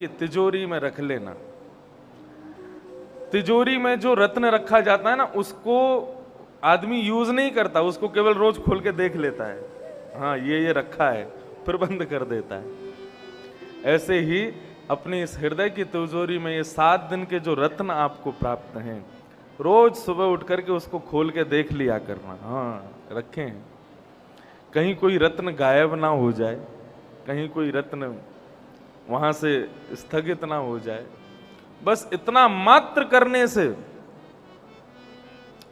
कि तिजोरी में रख लेना। तिजोरी में जो रत्न रखा जाता है ना, उसको आदमी यूज नहीं करता, उसको केवल रोज खोल के देख लेता है, हाँ ये रखा है, फिर बंद कर देता है। ऐसे ही अपने इस हृदय की तिजोरी में ये 7 दिन के जो रत्न आपको प्राप्त हैं, रोज सुबह उठ करके उसको खोल के देख लिया करना। हाँ रखे हैं, कहीं कोई रत्न गायब ना हो जाए, कहीं कोई रत्न वहां से स्थगित ना हो जाए। बस इतना मात्र करने से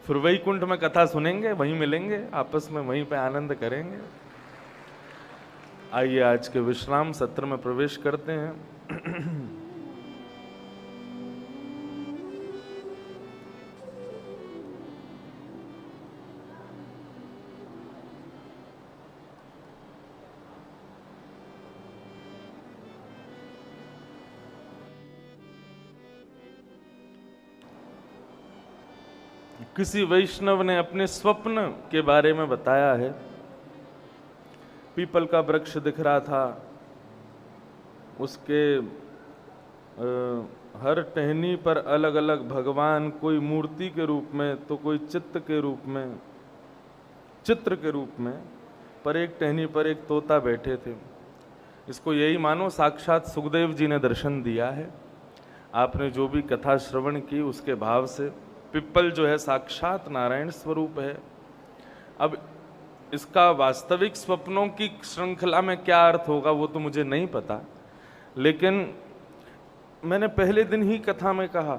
फिर वैकुंठ में कथा सुनेंगे, वहीं मिलेंगे, आपस में वहीं पे आनंद करेंगे। आइए आज के विश्राम सत्र में प्रवेश करते हैं। किसी वैष्णव ने अपने स्वप्न के बारे में बताया है। पीपल का वृक्ष दिख रहा था, उसके हर टहनी पर अलग अलग भगवान, कोई मूर्ति के रूप में तो कोई चित्र के रूप में, पर एक टहनी पर एक तोता बैठे थे। इसको यही मानो साक्षात सुखदेव जी ने दर्शन दिया है। आपने जो भी कथा श्रवण की उसके भाव से पिप्पल जो है साक्षात नारायण स्वरूप है। अब इसका वास्तविक स्वप्नों की श्रृंखला में क्या अर्थ होगा वो तो मुझे नहीं पता, लेकिन मैंने पहले दिन ही कथा में कहा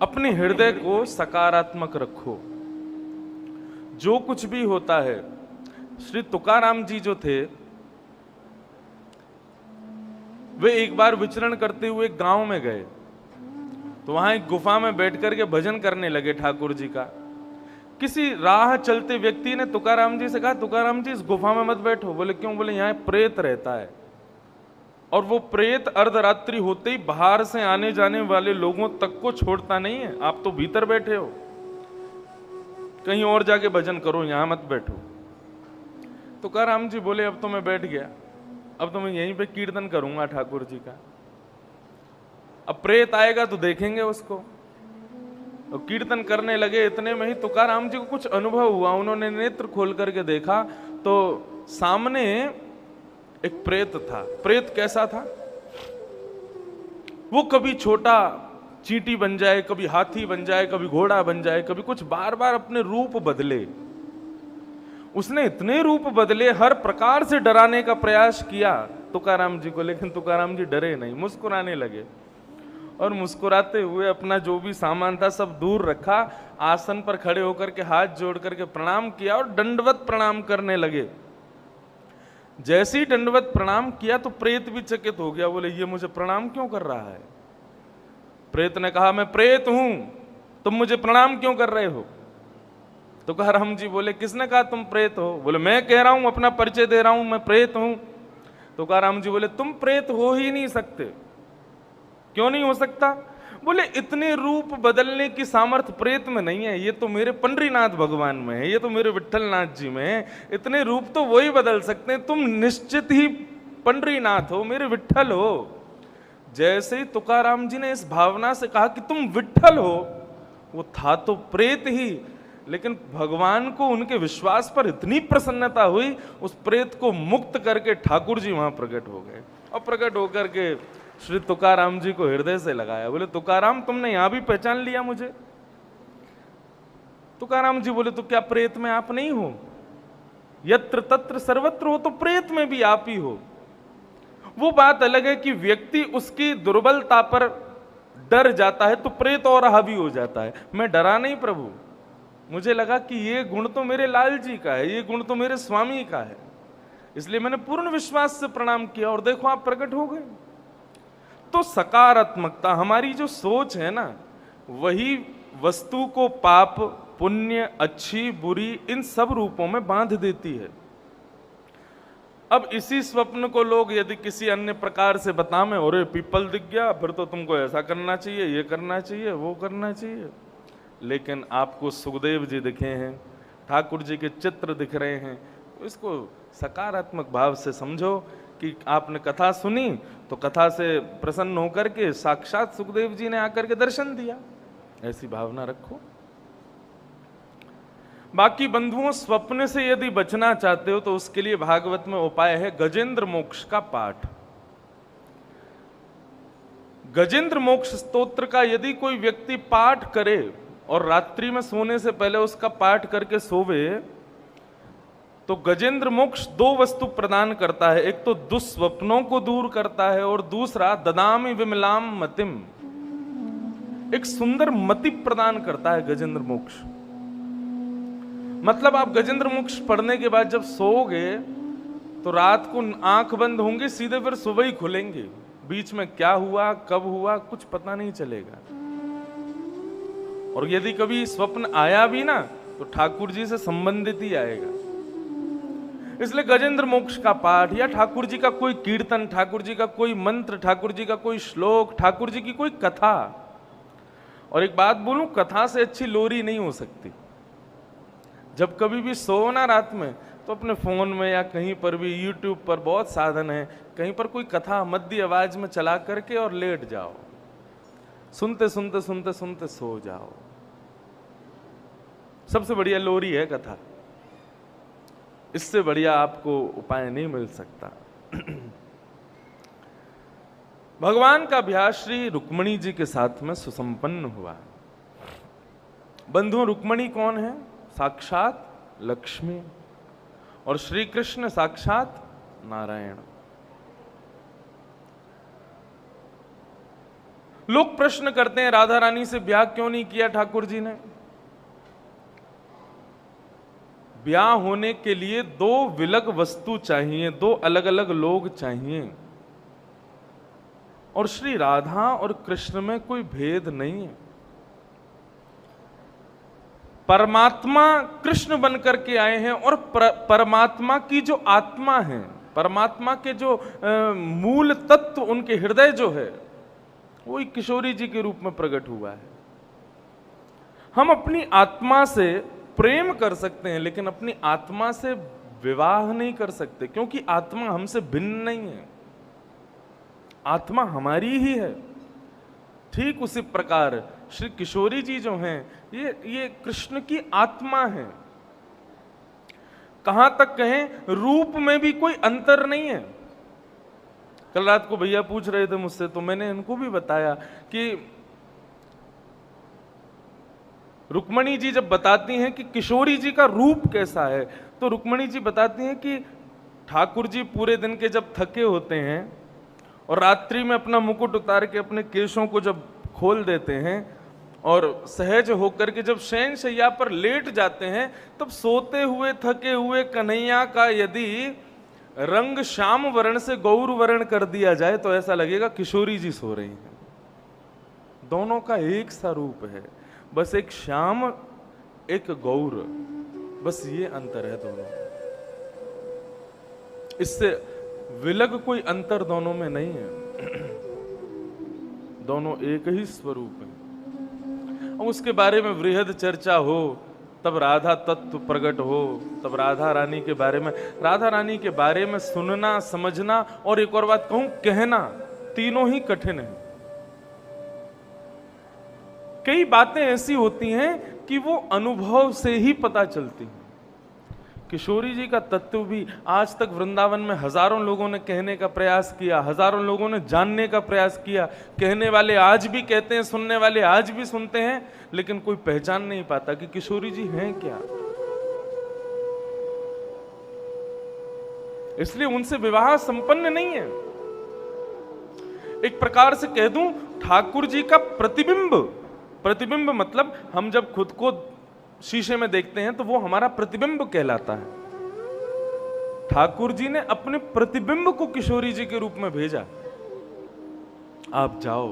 अपने हृदय को सकारात्मक रखो। जो कुछ भी होता है, श्री तुकाराम जी जो थे वे एक बार विचरण करते हुए गांव में गए, तो वहां एक गुफा में बैठ करके भजन करने लगे ठाकुर जी का। किसी राह चलते व्यक्ति ने तुकाराम जी से कहा, तुकाराम जी इस गुफा में मत बैठो। बोले क्यों? बोले यहाँ प्रेत रहता है, और वो प्रेत अर्धरात्रि होते ही बाहर से आने जाने वाले लोगों तक को छोड़ता नहीं है। आप तो भीतर बैठे हो, कहीं और जाके भजन करो, यहां मत बैठो। तुकाराम जी बोले अब तो मैं बैठ गया, अब तो मैं यहीं पे कीर्तन करूंगा ठाकुर जी का। अब प्रेत आएगा तो देखेंगे उसको। तो कीर्तन करने लगे, इतने में ही तुकाराम जी को कुछ अनुभव हुआ। उन्होंने नेत्र खोल करके देखा तो सामने एक प्रेत था। प्रेत कैसा था? वो कभी छोटा चींटी बन जाए, कभी हाथी बन जाए, कभी घोड़ा बन जाए, कभी कुछ, बार बार अपने रूप बदले। उसने इतने रूप बदले, हर प्रकार से डराने का प्रयास किया तुकाराम जी को, लेकिन तुकाराम जी डरे नहीं, मुस्कुराने लगे। और मुस्कुराते हुए अपना जो भी सामान था सब दूर रखा, आसन पर खड़े होकर के हाथ जोड़ करके प्रणाम किया और दंडवत प्रणाम करने लगे। जैसे ही दंडवत प्रणाम किया तो प्रेत भी चकित हो गया। बोले ये मुझे प्रणाम क्यों कर रहा है? प्रेत ने कहा मैं प्रेत हूं, तुम मुझे प्रणाम क्यों कर रहे हो? तो कहा राम जी बोले किसने कहा तुम प्रेत हो? बोले मैं कह रहा हूं, अपना परिचय दे रहा हूं, मैं प्रेत हूं। तो कहा राम जी बोले तुम प्रेत हो ही नहीं सकते। क्यों नहीं हो सकता? बोले इतने रूप बदलने की सामर्थ्य प्रेत में नहीं है, ये तो मेरे पंडरीनाथ भगवान में है, ये तो मेरे विट्ठलनाथ जी में है। इतने रूप तो वही बदल सकते हैं, तुम निश्चित ही पंडरीनाथ हो, मेरे विट्ठल हो। जैसे ही तुकाराम जी ने इस भावना से कहा कि तुम विट्ठल हो, वो था तो प्रेत ही, लेकिन भगवान को उनके विश्वास पर इतनी प्रसन्नता हुई, उस प्रेत को मुक्त करके ठाकुर जी वहां प्रकट हो गए। और प्रकट होकर के श्री तुकाराम जी को हृदय से लगाया। बोले तुकाराम तुमने यहां भी पहचान लिया मुझे? तुकाराम जी बोले तो क्या प्रेत में आप नहीं हो? यत्र तत्र सर्वत्र हो, तो प्रेत में भी आप ही हो। वो बात अलग है कि व्यक्ति उसकी दुर्बलता पर डर जाता है तो प्रेत और हावी हो जाता है। मैं डरा नहीं प्रभु, मुझे लगा कि ये गुण तो मेरे लाल जी का है, ये गुण तो मेरे स्वामी का है, इसलिए मैंने पूर्ण विश्वास से प्रणाम किया और देखो आप प्रकट हो गए। तो सकारात्मकता, हमारी जो सोच है ना, वही वस्तु को पाप पुण्य, अच्छी बुरी, इन सब रूपों में बांध देती है। अब इसी स्वप्न को लोग यदि किसी अन्य प्रकार से बताएं, अरे पीपल दिख गया, फिर तो तुमको ऐसा करना चाहिए, ये करना चाहिए, वो करना चाहिए। लेकिन आपको सुखदेव जी दिखे हैं, ठाकुर जी के चित्र दिख रहे हैं, तो इसको सकारात्मक भाव से समझो कि आपने कथा सुनी तो कथा से प्रसन्न होकर के साक्षात सुखदेव जी ने आकर के दर्शन दिया, ऐसी भावना रखो। बाकी बंधुओं, स्वप्न से यदि बचना चाहते हो तो उसके लिए भागवत में उपाय है गजेंद्र मोक्ष का पाठ। गजेंद्र मोक्ष स्तोत्र का यदि कोई व्यक्ति पाठ करे और रात्रि में सोने से पहले उसका पाठ करके सोवे तो गजेंद्र मोक्ष दो वस्तु प्रदान करता है, एक तो दुस्वप्नों को दूर करता है और दूसरा ददामि विमलाम मतिम, एक सुंदर मति प्रदान करता है गजेंद्र मोक्ष। मतलब आप गजेंद्र मोक्ष पढ़ने के बाद जब सोओगे तो रात को आंख बंद होंगे, सीधे फिर सुबह ही खुलेंगे, बीच में क्या हुआ कब हुआ कुछ पता नहीं चलेगा। और यदि कभी स्वप्न आया भी ना तो ठाकुर जी से संबंधित ही आएगा। इसलिए गजेंद्र मोक्ष का पाठ या ठाकुर जी का कोई कीर्तन, ठाकुर जी का कोई मंत्र, ठाकुर जी का कोई श्लोक, ठाकुर जी की कोई कथा। और एक बात बोलूं, कथा से अच्छी लोरी नहीं हो सकती। जब कभी भी सो ना रात में तो अपने फोन में या कहीं पर भी, यूट्यूब पर बहुत साधन है, कहीं पर कोई कथा मध्य आवाज में चला करके और लेट जाओ, सुनते सुनते सुनते सुनते सो जाओ। सबसे बढ़िया लोरी है कथा, इससे बढ़िया आपको उपाय नहीं मिल सकता। भगवान का अभ्यास श्री रुक्मणी जी के साथ में सुसंपन्न हुआ। बंधुओं, रुक्मणी कौन है? साक्षात लक्ष्मी, और श्री कृष्ण साक्षात नारायण। लोग प्रश्न करते हैं राधा रानी से ब्याह क्यों नहीं किया ठाकुर जी ने? ब्याह होने के लिए दो विलग वस्तु चाहिए, दो अलग अलग लोग चाहिए, और श्री राधा और कृष्ण में कोई भेद नहीं है। परमात्मा कृष्ण बनकर के आए हैं और परमात्मा की जो आत्मा है, परमात्मा के जो मूल तत्व, उनके हृदय जो है, वो एक किशोरी जी के रूप में प्रकट हुआ है। हम अपनी आत्मा से प्रेम कर सकते हैं लेकिन अपनी आत्मा से विवाह नहीं कर सकते, क्योंकि आत्मा हमसे भिन्न नहीं है, आत्मा हमारी ही है। ठीक उसी प्रकार श्री किशोरी जी जो हैं, ये कृष्ण की आत्मा है। कहां तक कहें, रूप में भी कोई अंतर नहीं है। कल रात को भैया पूछ रहे थे मुझसे, तो मैंने इनको भी बताया कि रुक्मणी जी जब बताती हैं कि किशोरी जी का रूप कैसा है, तो रुक्मणी जी बताती हैं कि ठाकुर जी पूरे दिन के जब थके होते हैं और रात्रि में अपना मुकुट उतार के अपने केशों को जब खोल देते हैं और सहज होकर के जब शयन शैया पर लेट जाते हैं, तब सोते हुए थके हुए कन्हैया का यदि रंग श्याम वर्ण से गौर वर्ण कर दिया जाए तो ऐसा लगेगा किशोरी जी सो रही हैं। दोनों का एक सा रूप है, बस एक श्याम एक गौर, बस ये अंतर है दोनों। इससे विलग कोई अंतर दोनों में नहीं है, दोनों एक ही स्वरूप है। और उसके बारे में वृहद चर्चा हो, तब राधा तत्व प्रकट हो, तब राधा रानी के बारे में सुनना, समझना और एक और बात कहूं, कहना, तीनों ही कठिन है। कई बातें ऐसी होती हैं कि वो अनुभव से ही पता चलती हैं। किशोरी जी का तत्व भी आज तक वृंदावन में हजारों लोगों ने कहने का प्रयास किया, हजारों लोगों ने जानने का प्रयास किया। कहने वाले आज भी कहते हैं, सुनने वाले आज भी सुनते हैं, लेकिन कोई पहचान नहीं पाता कि किशोरी जी हैं क्या। इसलिए उनसे विवाह संपन्न नहीं है। एक प्रकार से कह दूं, ठाकुर जी का प्रतिबिंब मतलब हम जब खुद को शीशे में देखते हैं तो वो हमारा प्रतिबिंब कहलाता है। ठाकुर जी ने अपने प्रतिबिंब को किशोरी जी के रूप में भेजा, आप जाओ।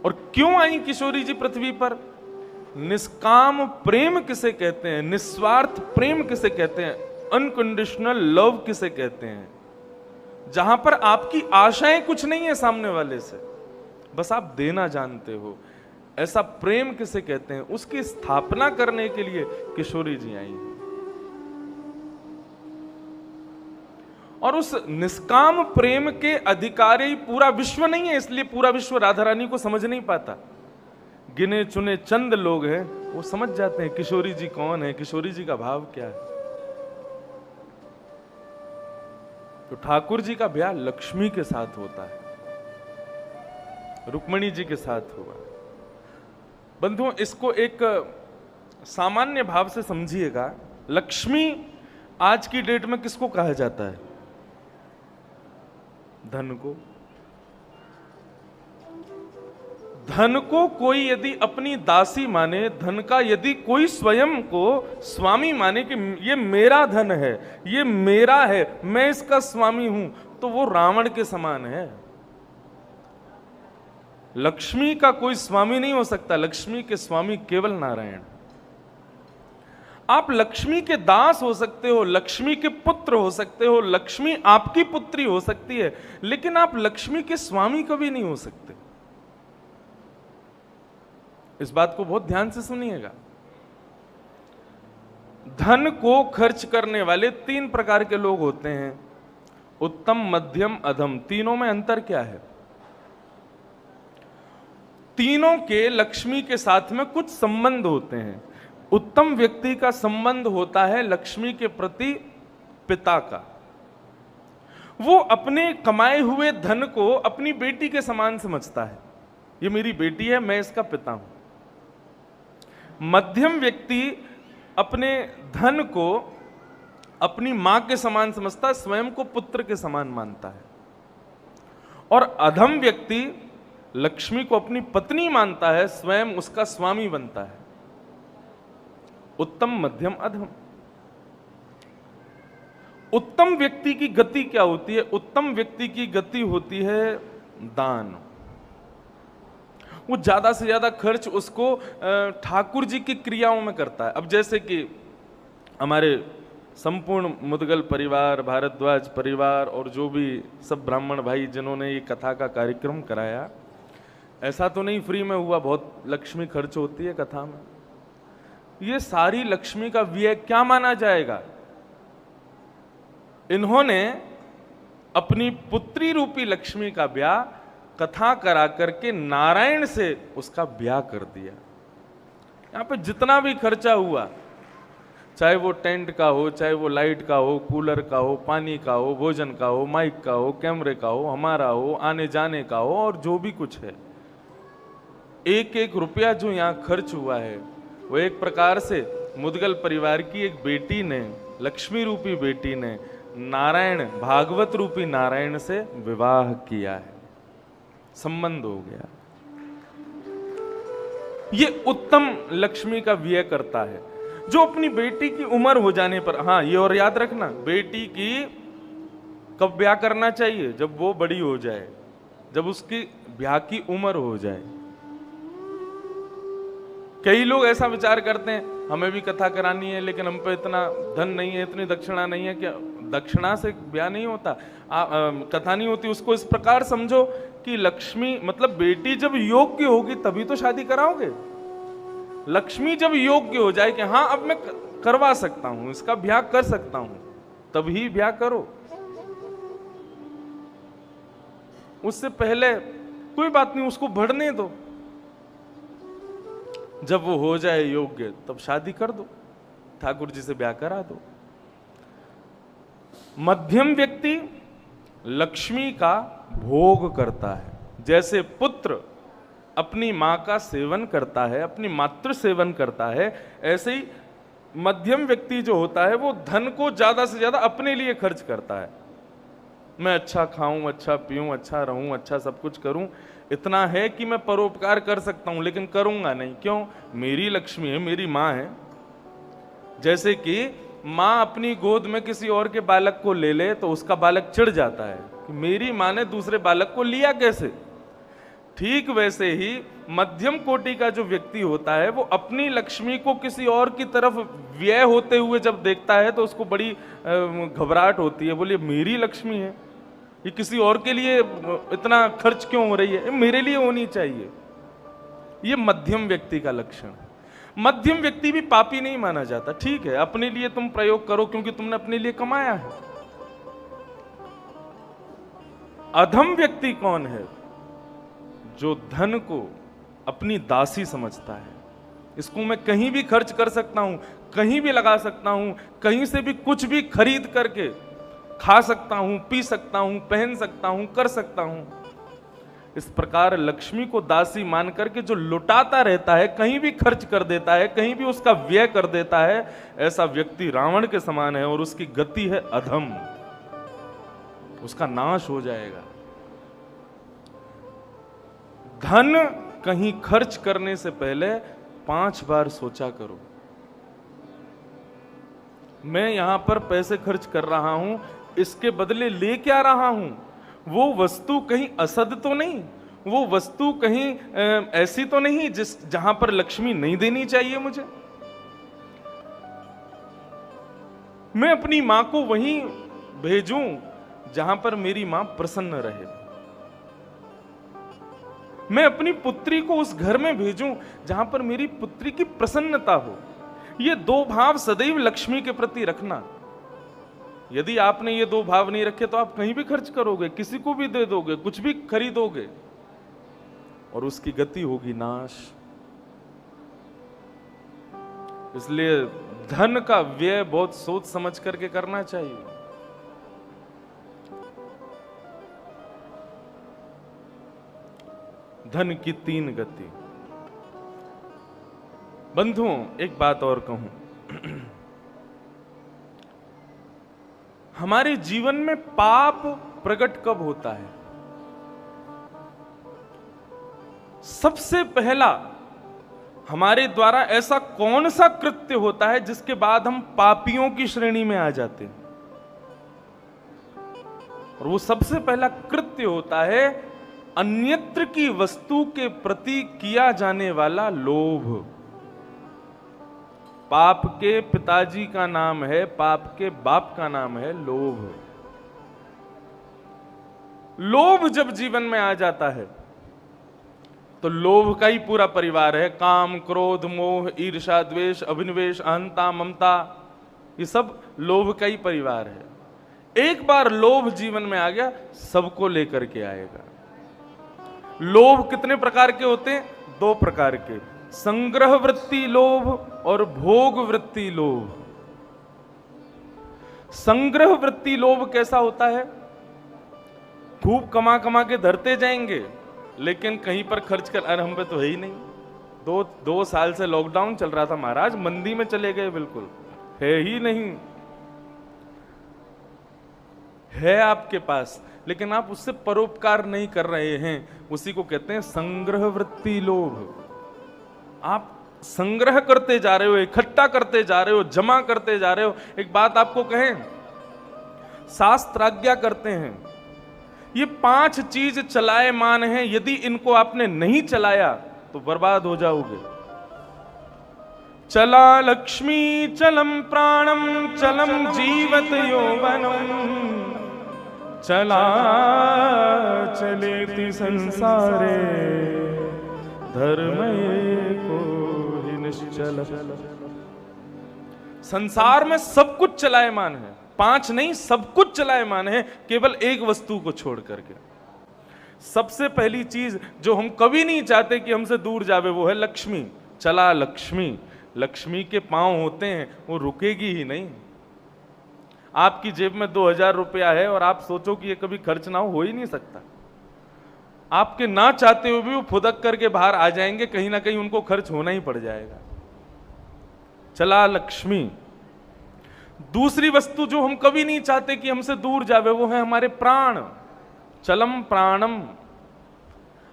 और क्यों आई किशोरी जी पृथ्वी पर? निष्काम प्रेम किसे कहते हैं, निस्वार्थ प्रेम किसे कहते हैं, अनकंडीशनल लव किसे कहते हैं, जहां पर आपकी आशाएं कुछ नहीं है सामने वाले से, बस आप देना जानते हो, ऐसा प्रेम किसे कहते हैं, उसकी स्थापना करने के लिए किशोरी जी आई हैं। और उस निष्काम प्रेम के अधिकारी पूरा विश्व नहीं है, इसलिए पूरा विश्व राधा रानी को समझ नहीं पाता। गिने चुने चंद लोग हैं, वो समझ जाते हैं किशोरी जी कौन है, किशोरी जी का भाव क्या है। तो ठाकुर जी का ब्याह लक्ष्मी के साथ होता है, रुक्मणी जी के साथ हुआ। बंधुओं, इसको एक सामान्य भाव से समझिएगा। लक्ष्मी आज की डेट में किसको कहा जाता है? धन को। धन को कोई यदि अपनी दासी माने, धन का यदि कोई स्वयं को स्वामी माने कि ये मेरा धन है, ये मेरा है, मैं इसका स्वामी हूं, तो वो रावण के समान है। लक्ष्मी का कोई स्वामी नहीं हो सकता, लक्ष्मी के स्वामी केवल नारायण। आप लक्ष्मी के दास हो सकते हो, लक्ष्मी के पुत्र हो सकते हो, लक्ष्मी आपकी पुत्री हो सकती है, लेकिन आप लक्ष्मी के स्वामी कभी नहीं हो सकते। इस बात को बहुत ध्यान से सुनिएगा। धन को खर्च करने वाले 3 प्रकार के लोग होते हैं, उत्तम, मध्यम, अधम। तीनों में अंतर क्या है? तीनों के लक्ष्मी के साथ में कुछ संबंध होते हैं। उत्तम व्यक्ति का संबंध होता है लक्ष्मी के प्रति पिता का। वो अपने कमाए हुए धन को अपनी बेटी के समान समझता है, ये मेरी बेटी है, मैं इसका पिता हूं। मध्यम व्यक्ति अपने धन को अपनी मां के समान समझता है, स्वयं को पुत्र के समान मानता है। और अधम व्यक्ति लक्ष्मी को अपनी पत्नी मानता है, स्वयं उसका स्वामी बनता है। उत्तम, मध्यम, अधम। उत्तम व्यक्ति की गति क्या होती है? उत्तम व्यक्ति की गति होती है दान। वो ज्यादा से ज्यादा खर्च उसको ठाकुर जी की क्रियाओं में करता है। अब जैसे कि हमारे संपूर्ण मुदगल परिवार, भारद्वाज परिवार और जो भी सब ब्राह्मण भाई जिन्होंने ये कथा का कार्यक्रम कराया, ऐसा तो नहीं फ्री में हुआ, बहुत लक्ष्मी खर्च होती है कथा में। ये सारी लक्ष्मी का व्यय क्या माना जाएगा? इन्होंने अपनी पुत्री रूपी लक्ष्मी का ब्याह कथा करा करके नारायण से उसका ब्याह कर दिया। यहां पे जितना भी खर्चा हुआ, चाहे वो टेंट का हो, चाहे वो लाइट का हो, कूलर का हो, पानी का हो, भोजन का हो, माइक का हो, कैमरे का हो, हमारा हो, आने जाने का हो, और जो भी कुछ है, एक एक रुपया जो यहां खर्च हुआ है, वो एक प्रकार से मुदगल परिवार की एक बेटी ने, लक्ष्मी रूपी बेटी ने नारायण, भागवत रूपी नारायण से विवाह किया है, संबंध हो गया। ये उत्तम लक्ष्मी का व्यय करता है, जो अपनी बेटी की उम्र हो जाने पर, हाँ ये और याद रखना, बेटी की कब ब्याह करना चाहिए? जब वो बड़ी हो जाए, जब उसकी ब्याह की उम्र हो जाए। कई लोग ऐसा विचार करते हैं हमें भी कथा करानी है, लेकिन हम पे इतना धन नहीं है, इतनी दक्षिणा नहीं है। क्या दक्षिणा से ब्याह नहीं होता, कथा नहीं होती? उसको इस प्रकार समझो कि लक्ष्मी मतलब बेटी जब योग्य होगी तभी तो शादी कराओगे। लक्ष्मी जब योग्य हो जाए कि हाँ अब मैं करवा सकता हूं, इसका ब्याह कर सकता हूं, तभी ब्याह करो। उससे पहले कोई बात नहीं, उसको बढ़ने दो। जब वो हो जाए योग्य तब शादी कर दो, ठाकुर जी से ब्याह करा दो। मध्यम व्यक्ति लक्ष्मी का भोग करता है। जैसे पुत्र अपनी मां का सेवन करता है, अपनी मातृ सेवन करता है, ऐसे ही मध्यम व्यक्ति जो होता है वो धन को ज्यादा से ज्यादा अपने लिए खर्च करता है। मैं अच्छा खाऊं, अच्छा पीऊं, अच्छा रहूं, अच्छा सब कुछ करूं, इतना है कि मैं परोपकार कर सकता हूं, लेकिन करूंगा नहीं। क्यों? मेरी लक्ष्मी है, मेरी मां है। जैसे कि मां अपनी गोद में किसी और के बालक को ले ले तो उसका बालक चिढ़ जाता है कि मेरी मां ने दूसरे बालक को लिया कैसे। ठीक वैसे ही मध्यम कोटि का जो व्यक्ति होता है वो अपनी लक्ष्मी को किसी और की तरफ व्यय होते हुए जब देखता है तो उसको बड़ी घबराहट होती है। बोलिए मेरी लक्ष्मी है, ये किसी और के लिए इतना खर्च क्यों हो रही है, मेरे लिए होनी चाहिए। ये मध्यम व्यक्ति का लक्षण। मध्यम व्यक्ति भी पापी नहीं माना जाता। ठीक है, अपने लिए तुम प्रयोग करो क्योंकि तुमने अपने लिए कमाया है, अधम व्यक्ति कौन है? जो धन को अपनी दासी समझता है। इसको मैं कहीं भी खर्च कर सकता हूं, कहीं भी लगा सकता हूं, कहीं से भी कुछ भी खरीद करके खा सकता हूं, पी सकता हूं, पहन सकता हूं, कर सकता हूं। इस प्रकार लक्ष्मी को दासी मान करके जो लुटाता रहता है, कहीं भी खर्च कर देता है, कहीं भी उसका व्यय कर देता है, ऐसा व्यक्ति रावण के समान है और उसकी गति है अधम, उसका नाश हो जाएगा। धन कहीं खर्च करने से पहले 5 बार सोचा करो। मैं यहां पर पैसे खर्च कर रहा हूं, इसके बदले ले क्या रहा हूं? वो वस्तु कहीं असद तो नहीं, वो वस्तु कहीं ऐसी तो नहीं जहां पर लक्ष्मी नहीं देनी चाहिए मुझे। मैं अपनी मां को वहीं भेजूं जहां पर मेरी मां प्रसन्न रहे। मैं अपनी पुत्री को उस घर में भेजूं जहां पर मेरी पुत्री की प्रसन्नता हो। ये 2 भाव सदैव लक्ष्मी के प्रति रखना। यदि आपने ये 2 भाव नहीं रखे तो आप कहीं भी खर्च करोगे, किसी को भी दे दोगे, कुछ भी खरीदोगे और उसकी गति होगी नाश। इसलिए धन का व्यय बहुत सोच समझ करके करना चाहिए। धन की 3 गति। बंधुओं, एक बात और कहूं, हमारे जीवन में पाप प्रकट कब होता है? सबसे पहला हमारे द्वारा ऐसा कौन सा कृत्य होता है जिसके बाद हम पापियों की श्रेणी में आ जाते हैं? और वो सबसे पहला कृत्य होता है अन्यत्र की वस्तु के प्रति किया जाने वाला लोभ। पाप के पिताजी का नाम है, पाप के बाप का नाम है लोभ। लोभ जब जीवन में आ जाता है तो लोभ का ही पूरा परिवार है। काम, क्रोध, मोह, ईर्ष्या, द्वेष, अभिनिवेश, अहंता, ममता, ये सब लोभ का ही परिवार है। एक बार लोभ जीवन में आ गया, सबको लेकर के आएगा। लोभ कितने प्रकार के होते हैं? 2 प्रकार के, संग्रह वृत्ति लोभ और भोग वृत्ति लोभ। संग्रह वृत्ति लोभ कैसा होता है? खूब कमा कमा के धरते जाएंगे, लेकिन कहीं पर खर्च कर, अरे हम पे तो है ही नहीं। 2 साल से लॉकडाउन चल रहा था महाराज, मंदी में चले गए, बिल्कुल है ही नहीं। है आपके पास, लेकिन आप उससे परोपकार नहीं कर रहे हैं। उसी को कहते हैं संग्रह वृत्ति लोभ। आप संग्रह करते जा रहे हो, इकट्ठा करते जा रहे हो, जमा करते जा रहे हो। एक बात आपको कहें, शास्त्र आज्ञा करते हैं, ये 5 चीज चलायमान हैं, यदि इनको आपने नहीं चलाया तो बर्बाद हो जाओगे। चला लक्ष्मी चलम प्राणम चलम जीवत यौवनम चला चलेति संसारे धर्म को ही निश्चल। संसार में सब कुछ चलायमान है, 5 नहीं, सब कुछ चलायमान है, केवल एक वस्तु को छोड़ करके। सबसे पहली चीज जो हम कभी नहीं चाहते कि हमसे दूर जावे, वो है लक्ष्मी। चला लक्ष्मी। लक्ष्मी के पांव होते हैं, वो रुकेगी ही नहीं। आपकी जेब में 2000 रुपया है और आप सोचो कि ये कभी खर्च ना हो ही नहीं सकता। आपके ना चाहते हुए भी वो फुदक करके बाहर आ जाएंगे, कहीं ना कहीं उनको खर्च होना ही पड़ जाएगा। चला लक्ष्मी। दूसरी वस्तु जो हम कभी नहीं चाहते कि हमसे दूर जावे, वो है हमारे प्राण। चलम प्राणम।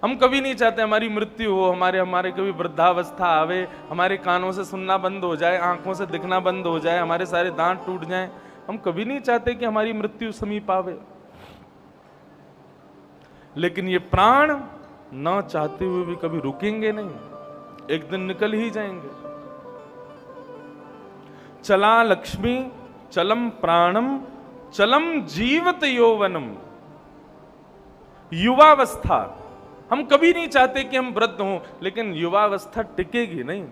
हम कभी नहीं चाहते हमारी मृत्यु हो, हमारे कभी वृद्धावस्था आवे, हमारे कानों से सुनना बंद हो जाए, आंखों से दिखना बंद हो जाए, हमारे सारे दांत टूट जाएं। हम कभी नहीं चाहते कि हमारी मृत्यु समीप आवे। लेकिन ये प्राण ना चाहते हुए भी कभी रुकेंगे नहीं, एक दिन निकल ही जाएंगे। चला लक्ष्मी चलम प्राणम चलम जीवत यौवनम। युवावस्था, हम कभी नहीं चाहते कि हम वृद्ध हों, लेकिन युवावस्था टिकेगी नहीं,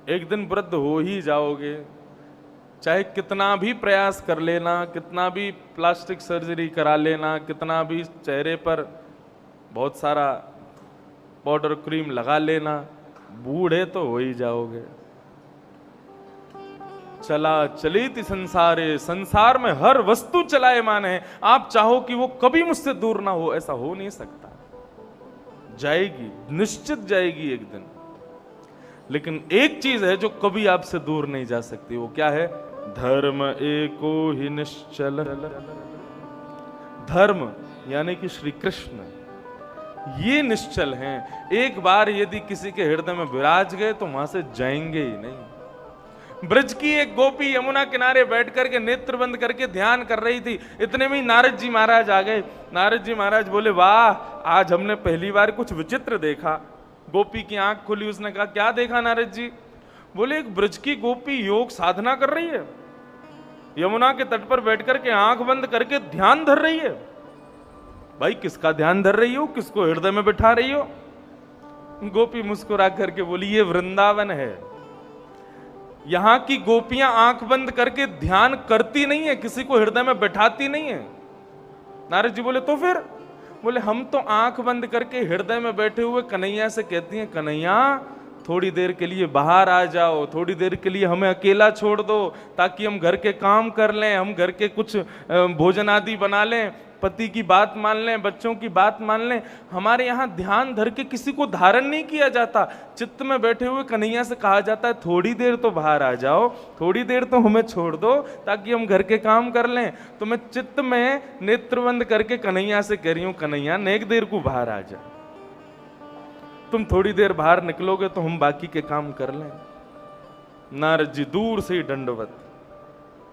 एक दिन वृद्ध हो ही जाओगे। चाहे कितना भी प्रयास कर लेना, कितना भी प्लास्टिक सर्जरी करा लेना, कितना भी चेहरे पर बहुत सारा पाउडर क्रीम लगा लेना, बूढ़े तो हो ही जाओगे। चला चलित संसारे, संसार में हर वस्तु चलायमान है। आप चाहो कि वो कभी मुझसे दूर ना हो, ऐसा हो नहीं सकता। जाएगी, निश्चित जाएगी एक दिन। लेकिन एक चीज है जो कभी आपसे दूर नहीं जा सकती, वो क्या है? धर्म एको ही निश्चल। धर्म यानी कि श्री कृष्ण, ये निश्चल हैं। एक बार यदि किसी के हृदय में विराज गए तो वहां से जाएंगे ही नहीं। ब्रज की एक गोपी यमुना किनारे बैठ करके नेत्र बंद करके ध्यान कर रही थी। इतने में ही नारद जी महाराज आ गए। नारद जी महाराज बोले, वाह, आज हमने पहली बार कुछ विचित्र देखा। गोपी की आंख खुली, उसने कहा, क्या देखा नारद जी? बोले, एक ब्रज की गोपी योग साधना कर रही है, यमुना के तट पर बैठ करके आंख बंद करके ध्यान धर रही है। भाई, किसका ध्यान धर रही हो? किसको हृदय में बिठा रही हो? गोपी मुस्कुरा करके बोली, ये वृंदावन है। यहां की गोपियां आंख बंद करके ध्यान करती नहीं है, किसी को हृदय में बैठाती नहीं है। नारद जी बोले, तो फिर? बोले, हम तो आंख बंद करके हृदय में बैठे हुए कन्हैया से कहती हैं, कन्हैया थोड़ी देर के लिए बाहर आ जाओ, थोड़ी देर के लिए हमें अकेला छोड़ दो, ताकि हम घर के काम कर लें, हम घर के कुछ भोजन आदि बना लें, पति की बात मान लें, बच्चों की बात मान लें। हमारे यहाँ ध्यान धर के किसी को धारण नहीं किया जाता। चित्त में बैठे हुए कन्हैया से कहा जाता है, थोड़ी देर तो बाहर आ जाओ, थोड़ी देर तो हमें छोड़ दो, ताकि हम घर के काम कर लें। तो मैं चित्त में नेत्रबंद करके कन्हैया से कह रही हूँ, कन्हैया नेक देर को बाहर आ जा, तुम थोड़ी देर बाहर निकलोगे तो हम बाकी के काम कर लें। नारद जी दूर से ही दंडवत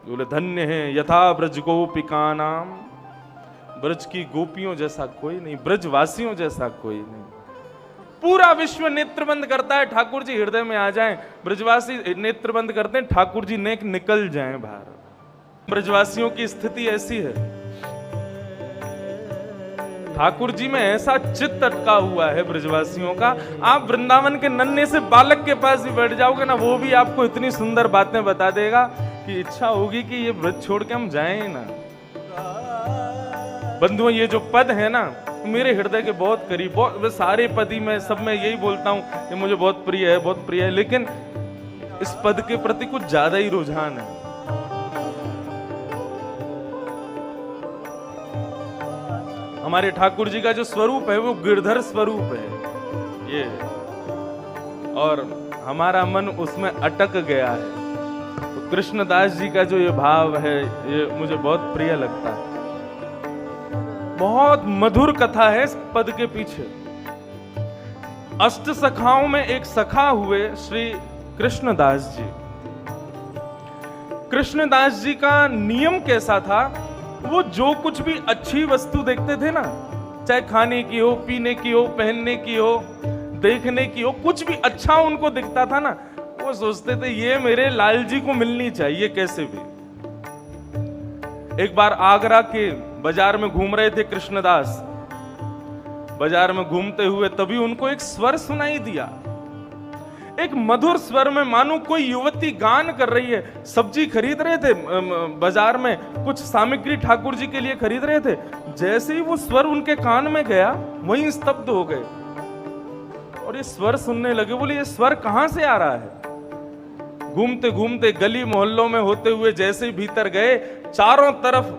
बोले, धन्य है यथा ब्रज गोपिका नाम। ब्रज की गोपियों जैसा कोई नहीं, ब्रजवासियों जैसा कोई नहीं। पूरा विश्व नेत्रबंद करता है, ठाकुर जी हृदय में आ जाएं। ब्रजवासी नेत्रबंद करते हैं, ठाकुर जी नेक निकल जाएं बाहर। ब्रजवासियों की स्थिति ऐसी है, ठाकुर जी में ऐसा चित्त अटका हुआ है ब्रजवासियों का। आप वृंदावन के नन्हे से बालक के पास भी बैठ जाओगे ना, वो भी आपको इतनी सुंदर बातें बता देगा कि इच्छा होगी कि ये ब्रज छोड़ के हम जाएं ना। बंधुओं, ये जो पद है ना, मेरे हृदय के बहुत करीब, बहुत सारे पद ही मैं सब में यही बोलता हूं, ये मुझे बहुत प्रिय है, बहुत प्रिय है। लेकिन इस पद के प्रति कुछ ज्यादा ही रुझान है। हमारे ठाकुर जी का जो स्वरूप है वो गिरधर स्वरूप है ये, और हमारा मन उसमें अटक गया है। तो कृष्णदास जी का जो ये भाव है, ये मुझे बहुत प्रिय लगता है। बहुत मधुर कथा है इस पद के पीछे। अष्ट सखाओं में एक सखा हुए श्री कृष्णदास जी। कृष्णदास जी का नियम कैसा था? वो जो कुछ भी अच्छी वस्तु देखते थे ना, चाहे खाने की हो, पीने की हो, पहनने की हो, देखने की हो, कुछ भी अच्छा उनको दिखता था ना, वो सोचते थे ये मेरे लाल जी को मिलनी चाहिए कैसे भी। एक बार आगरा के बाजार में घूम रहे थे कृष्णदास। बाजार में घूमते हुए तभी उनको एक स्वर सुनाई दिया, एक मधुर स्वर में, मानो कोई युवती गान कर रही है। सब्जी खरीद रहे थे बाजार में, कुछ सामग्री ठाकुर जी के लिए खरीद रहे थे। जैसे ही वो स्वर उनके कान में गया, वहीं स्तब्ध हो गए और ये स्वर सुनने लगे। बोले, ये स्वर कहां से आ रहा है? घूमते घूमते गली मोहल्लों में होते हुए जैसे ही भीतर गए, चारों तरफ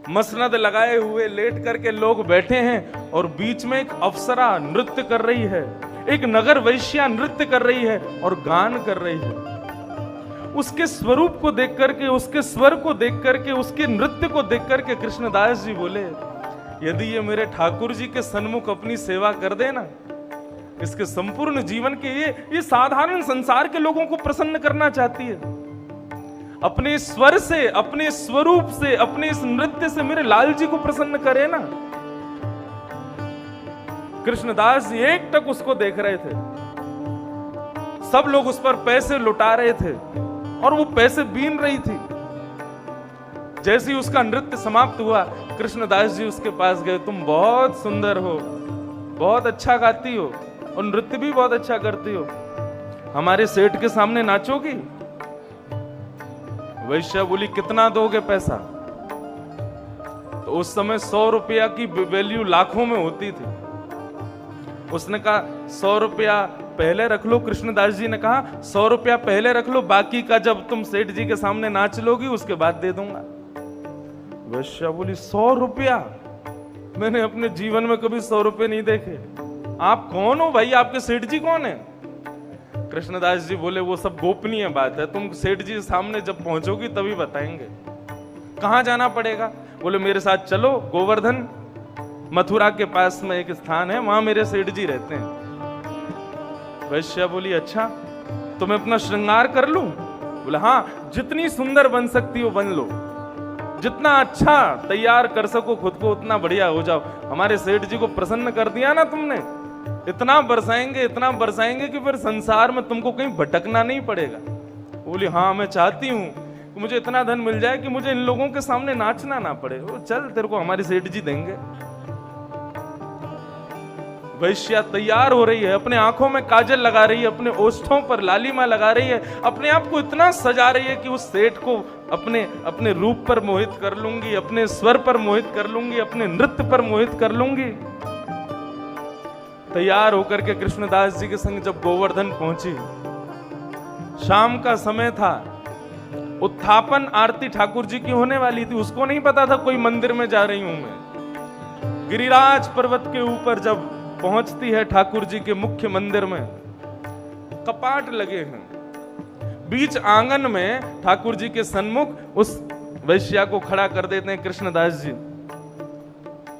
मसनद लगाए हुए लेट करके लोग बैठे हैं और बीच में एक अप्सरा नृत्य कर रही है, एक नगर वैश्या नृत्य कर रही है और गान कर रही है। उसके स्वरूप को देख करके, उसके स्वर को देख करके, उसके नृत्य को देख करके कृष्णदास जी बोले, यदि ये मेरे ठाकुर जी के सन्मुख अपनी सेवा कर देना, इसके संपूर्ण जीवन के ये साधारण संसार के लोगों को प्रसन्न करना चाहती है। अपने स्वर से, अपने स्वरूप से, अपने इस नृत्य से मेरे लाल जी को प्रसन्न करे ना। कृष्णदास जी एक टक उसको देख रहे थे। सब लोग उस पर पैसे लुटा रहे थे और वो पैसे बीन रही थी। जैसे ही उसका नृत्य समाप्त हुआ, कृष्णदास जी उसके पास गए, तुम बहुत सुंदर हो, बहुत अच्छा गाती हो और नृत्य भी बहुत अच्छा करती हो, हमारे सेठ के सामने नाचोगी? वैश्या बोली कितना दोगे पैसा? तो उस समय 100 रुपया की वैल्यू लाखों में होती थी। उसने कहा 100 रुपया पहले रख लो। कृष्णदास जी ने कहा 100 रुपया पहले रख लो, बाकी का जब तुम सेठ जी के सामने नाच लोगी उसके बाद दे दूंगा। वैश्या बोली 100 रुपया? मैंने अपने जीवन में कभी 100 रुपये नहीं देखे। आप कौन हो भाई? आपके सेठ जी कौन है? कृष्णदास जी बोले वो सब गोपनीय बात है, तुम सेठ जी सामने जब पहुंचोगी तभी बताएंगे। कहां जाना पड़ेगा? बोले मेरे साथ चलो, गोवर्धन मथुरा के पास में एक स्थान है, वहां मेरे सेठ जी रहते हैं। वैश्या बोली अच्छा, तो मैं अपना श्रृंगार कर लूं? बोले हाँ, जितनी सुंदर बन सकती हो बन लो, जितना अच्छा तैयार कर सको खुद को उतना बढ़िया हो जाओ। हमारे सेठ जी को प्रसन्न कर दिया ना तुमने, इतना बरसाएंगे कि फिर संसार में तुमको कहीं भटकना नहीं पड़ेगा। बोली हाँ, मैं चाहती हूँ कि मुझे इतना धन मिल जाए कि मुझे इन लोगों के सामने नाचना ना पड़े। चल, तेरे को हमारे सेठ जी देंगे। वैश्या तैयार हो रही है, अपने आंखों में काजल लगा रही है, अपने ओष्ठों पर लालिमा लगा रही है, अपने आप को इतना सजा रही है कि उस सेठ को अपने रूप पर मोहित कर लूंगी, अपने स्वर पर मोहित कर लूंगी, अपने नृत्य पर मोहित कर लूंगी। तैयार होकर के कृष्णदास जी के संग जब गोवर्धन पहुंची, शाम का समय था, उत्थापन आरती ठाकुर जी की होने वाली थी। उसको नहीं पता था कोई मंदिर में जा रही हूं मैं। गिरिराज पर्वत के ऊपर जब पहुंचती है ठाकुर जी के मुख्य मंदिर में, कपाट लगे हैं। बीच आंगन में ठाकुर जी के सन्मुख उस वैश्या को खड़ा कर देते हैं कृष्णदास जी।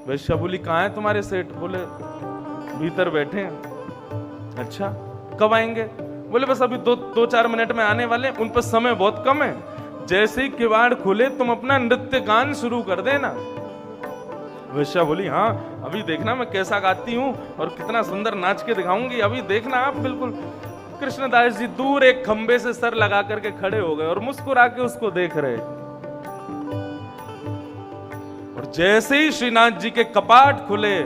वैश्या बोली कहां है तुम्हारे सेठ? बोले भीतर बैठे हैं। अच्छा, कब आएंगे? बोले बस अभी दो चार मिनट में आने वाले, उन पर समय बहुत कम है। जैसे ही किवाड़ खुले तुम अपना नृत्य गान शुरू कर देना। वैश्या बोली हाँ, अभी देखना मैं कैसा गाती हूँ और कितना सुंदर नाच के दिखाऊंगी, अभी देखना आप। बिल्कुल। कृष्णदास जी दूर एक खंबे से सर लगा करके खड़े हो गए और मुस्कुरा के उसको देख रहे। और जैसे ही श्रीनाथ जी के कपाट खुले,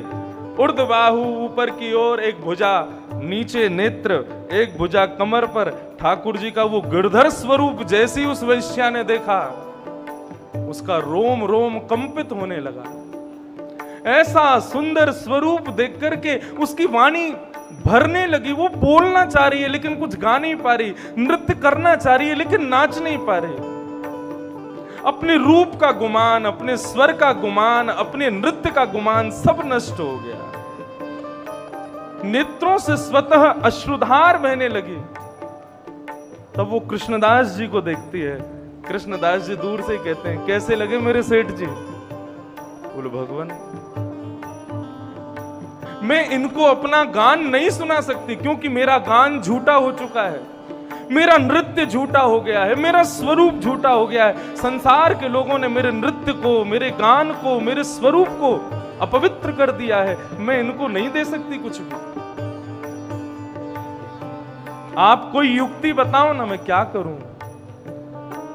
ऊर्ध्वबाहु ऊपर की ओर, एक भुजा नीचे नेत्र, एक भुजा कमर पर, ठाकुर जी का वो गिरधर स्वरूप जैसी उस वैश्या ने देखा, उसका रोम रोम कंपित होने लगा। ऐसा सुंदर स्वरूप देख करके उसकी वाणी भरने लगी। वो बोलना चाह रही है लेकिन कुछ गा नहीं पा रही, नृत्य करना चाह रही है लेकिन नाच नहीं पा रही। अपने रूप का गुमान, अपने स्वर का गुमान, अपने नृत्य का गुमान सब नष्ट हो गया। नेत्रों से स्वतः अश्रुधार बहने लगी। तब वो कृष्णदास जी को देखती है। कृष्णदास जी दूर से कहते हैं कैसे लगे मेरे सेठ जी? बोले भगवान, मैं इनको अपना गान नहीं सुना सकती क्योंकि मेरा गान झूठा हो चुका है, मेरा नृत्य झूठा हो गया है, मेरा स्वरूप झूठा हो गया है। संसार के लोगों ने मेरे नृत्य को, मेरे गान को, मेरे स्वरूप को अपवित्र कर दिया है। मैं इनको नहीं दे सकती कुछ भी। आप कोई युक्ति बताओ ना, मैं क्या करूं?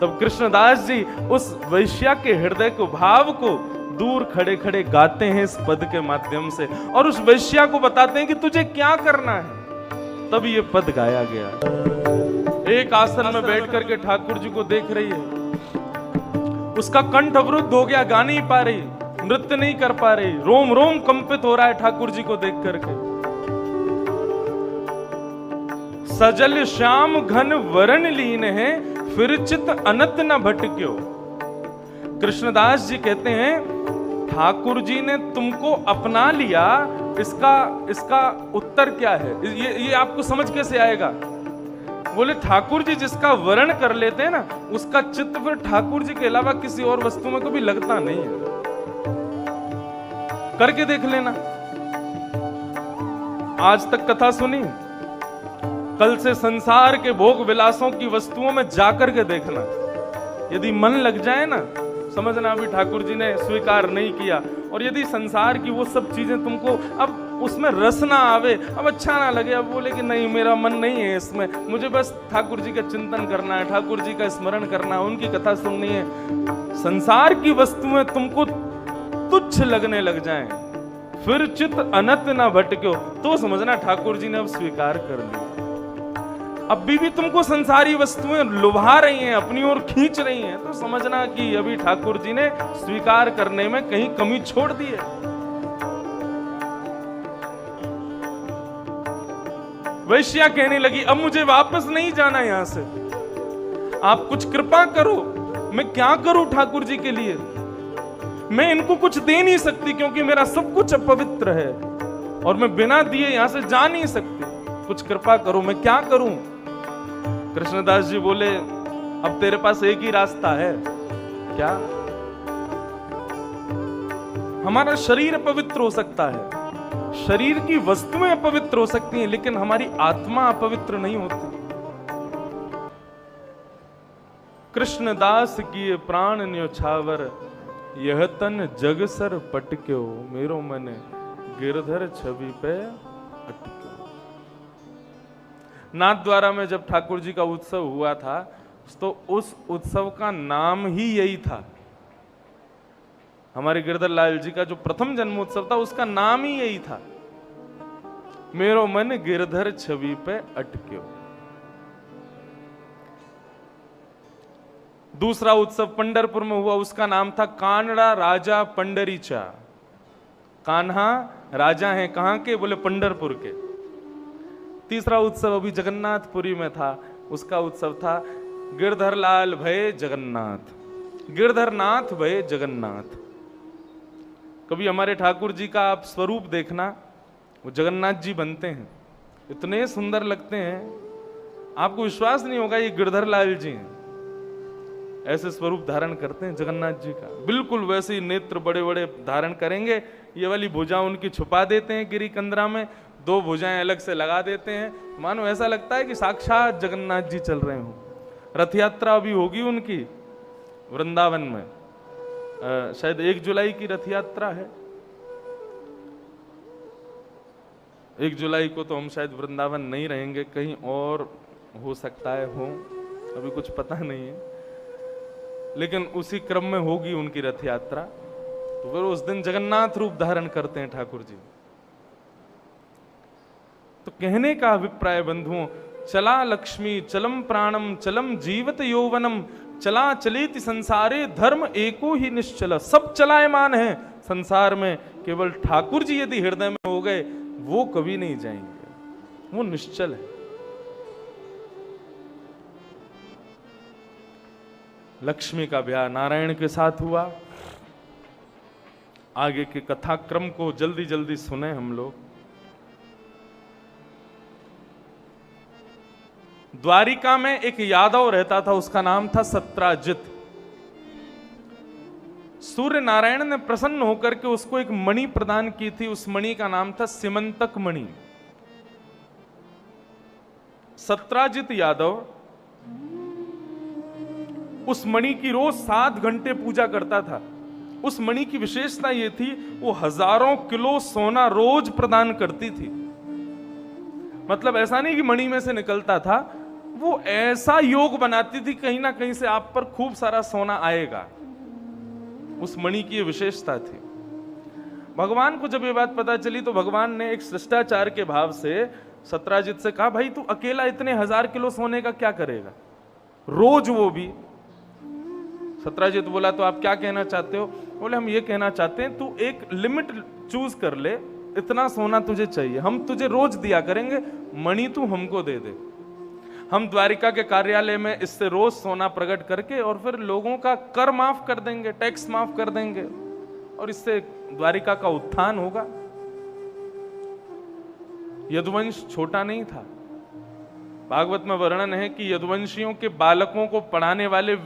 तब कृष्णदास जी उस वैश्या के हृदय को, भाव को दूर खड़े खड़े गाते हैं इस पद के माध्यम से, और उस वैश्या को बताते हैं कि तुझे क्या करना है। तब ये पद गाया गया। एक आसन में बैठ करके ठाकुर जी को देख रही है, उसका कंठ अवरुद्ध हो गया, गा नहीं पा रही, नृत्य नहीं कर पा रही, रोम रोम कंपित हो रहा है ठाकुर जी को देख करके। सजल श्याम घन वरण लीन है, फिर चित अनत न भटक्यो। कृष्णदास जी कहते हैं ठाकुर जी ने तुमको अपना लिया, इसका उत्तर क्या है? ये आपको समझ कैसे आएगा? बोले ठाकुर जी जिसका वरण कर लेते हैं ना, उसका चित्त फिर ठाकुर जी के अलावा किसी और वस्तु में कभी लगता नहीं है। करके देख लेना। आज तक कथा सुनी, कल से संसार के भोग विलासों की वस्तुओं में जाकर के देखना। यदि मन लग जाए ना, समझना अभी ठाकुर जी ने स्वीकार नहीं किया। और यदि संसार की वो सब चीजें तुमको अब उसमें रस ना आवे, अब अच्छा ना लगे, अब बोले कि नहीं मेरा मन नहीं है इसमें, मुझे बस ठाकुर जी का चिंतन करना है, ठाकुर जी का स्मरण करना है, उनकी कथा सुननी है, संसार की वस्तुएं तुमको तुच्छ लगने लग जाएं, फिर चित अनत ना भटक्यो, तो समझना ठाकुर जी ने अब स्वीकार कर लिया। अभी भी तुमको संसारी वस्तुएं लुभा रही हैं, अपनी ओर खींच रही हैं, तो समझना कि अभी ठाकुर जी ने स्वीकार करने में कहीं कमी छोड़ दी है। वैश्या कहने लगी, अब मुझे वापस नहीं जाना यहां से, आप कुछ कृपा करो। मैं क्या करूं ठाकुर जी के लिए? मैं इनको कुछ दे नहीं सकती क्योंकि मेरा सब कुछ अपवित्र है और मैं बिना दिए यहां से जा नहीं सकती। कुछ कृपा करो, मैं क्या करूं? कृष्णदास जी बोले, अब तेरे पास एक ही रास्ता है। क्या? हमारा शरीर अपवित्र हो सकता है, शरीर की वस्तुएं अपवित्र हो सकती हैं, लेकिन हमारी आत्मा अपवित्र नहीं होती। कृष्णदास की प्राण न्योछावर, यह तन जग सर पटक्यो, मेरो मन गिरधर छवि पे अटक्यो। नाथ द्वारा में जब ठाकुर जी का उत्सव हुआ था, तो उस उत्सव का नाम ही यही था। हमारे गिरधर लाल जी का जो प्रथम जन्मोत्सव था, उसका नाम ही यही था, मेरो मन गिरधर छवि पे अटक्यो। दूसरा उत्सव पंढरपुर में हुआ, उसका नाम था कानड़ा राजा पंडरीचा। कान्हा राजा हैं कहां के? बोले पंढरपुर के। तीसरा उत्सव अभी जगन्नाथपुरी में था, उसका उत्सव था गिरधर लाल भय जगन्नाथ, गिरधरनाथ भय जगन्नाथ। कभी हमारे ठाकुर जी का आप स्वरूप देखना, वो जगन्नाथ जी बनते हैं, इतने सुंदर लगते हैं, आपको विश्वास नहीं होगा ये गिरधर लाल जी हैं। ऐसे स्वरूप धारण करते हैं जगन्नाथ जी का, बिल्कुल वैसे ही नेत्र बड़े बड़े धारण करेंगे। ये वाली भुजा उनकी छुपा देते हैं गिरी कंदरा में, दो भुजाएं अलग से लगा देते हैं, मानो ऐसा लगता है कि साक्षात जगन्नाथ जी चल रहे हों। रथ यात्रा अभी होगी उनकी वृंदावन में, शायद 1 जुलाई की रथ यात्रा है। 1 जुलाई को तो हम शायद वृंदावन नहीं रहेंगे, कहीं और हो सकता है हो, अभी कुछ पता नहीं है, लेकिन उसी क्रम में होगी उनकी रथ यात्रा। तो फिर उस दिन जगन्नाथ रूप धारण करते हैं ठाकुर जी। तो कहने का अभिप्राय बंधुओं, चला लक्ष्मी चलम प्राणम चलम जीवत यौवनम, चला चलेति संसारे धर्म एको ही निश्चल। सब चलायमान है संसार में, केवल ठाकुर जी यदि हृदय में हो गए वो कभी नहीं जाएंगे, वो निश्चल है। लक्ष्मी का ब्याह नारायण के साथ हुआ। आगे के कथाक्रम को जल्दी जल्दी सुने हम लोग। द्वारिका में एक यादव रहता था, उसका नाम था सत्राजित। सूर्य नारायण ने प्रसन्न होकर के उसको एक मणि प्रदान की थी, उस मणि का नाम था सिमंतक मणि। सत्राजित यादव उस मणि की रोज 7 घंटे पूजा करता था। उस मणि की विशेषता यह थी, वो हजारों किलो सोना रोज प्रदान करती थी। मतलब ऐसा नहीं कि मणि में से निकलता था, वो ऐसा योग बनाती थी कहीं ना कहीं से आप पर खूब सारा सोना आएगा। उस मणि की विशेषता थी। भगवान को जब ये बात पता चली तो भगवान ने एक शिष्टाचार के भाव से सत्राजित से कहा, भाई तू अकेला इतने 1000 किलो सोने का क्या करेगा रोज? वो भी सत्राजित बोला, तो आप क्या कहना चाहते हो? बोले, हम ये कहना चाहते हैं तू एक लिमिट चूज कर ले, इतना सोना तुझे चाहिए, हम तुझे रोज दिया करेंगे, मणि तू हमको दे दे। हम द्वारिका के कार्यालय में इससे रोज सोना प्रकट करके और फिर लोगों का कर माफ कर देंगे, टैक्स माफ कर देंगे, और इससे द्वारिका का उत्थान होगा। यदुवंश छोटा नहीं था। भागवत में वर्णन है कि यदुवंशियों के बालकों को पढ़ाने वाले